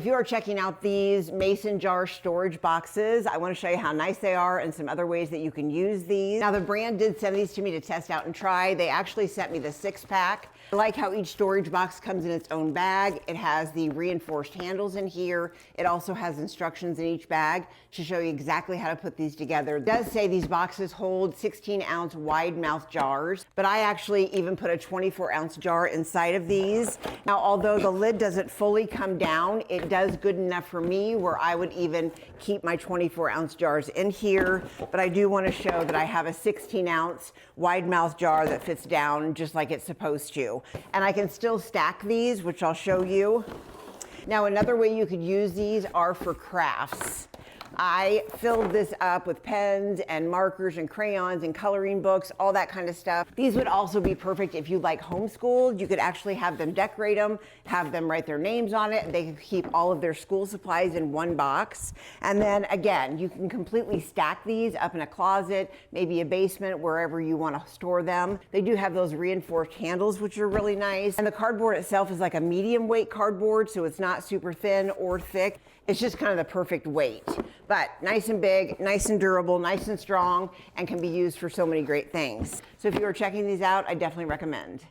If you are checking out these mason jar storage boxes, I want to show you how nice they are and some other ways that you can use these. Now the brand did send these to me to test out and try. They actually sent me the 6-pack. I like how each storage box comes in its own bag. It has the reinforced handles in here. It also has instructions in each bag to show you exactly how to put these together. It does say these boxes hold 16-ounce wide mouth jars, but I actually even put a 24-ounce jar inside of these. Now, although the lid doesn't fully come down, it does good enough for me where I would even keep my 24-ounce jars in here. But I do want to show that I have a 16-ounce wide mouth jar that fits down just like it's supposed to. And I can still stack these, which I'll show you. Now, another way you could use these are for crafts. I filled this up with pens and markers and crayons and coloring books, all that kind of stuff. These would also be perfect if you like homeschooled. You could actually have them decorate them, have them write their names on it. They could keep all of their school supplies in one box. And then again, you can completely stack these up in a closet, maybe a basement, wherever you want to store them. They do have those reinforced handles, which are really nice. And the cardboard itself is like a medium weight cardboard, so it's not super thin or thick. It's just kind of the perfect weight, but nice and big, nice and durable, nice and strong, and can be used for so many great things. So if you are checking these out, I definitely recommend.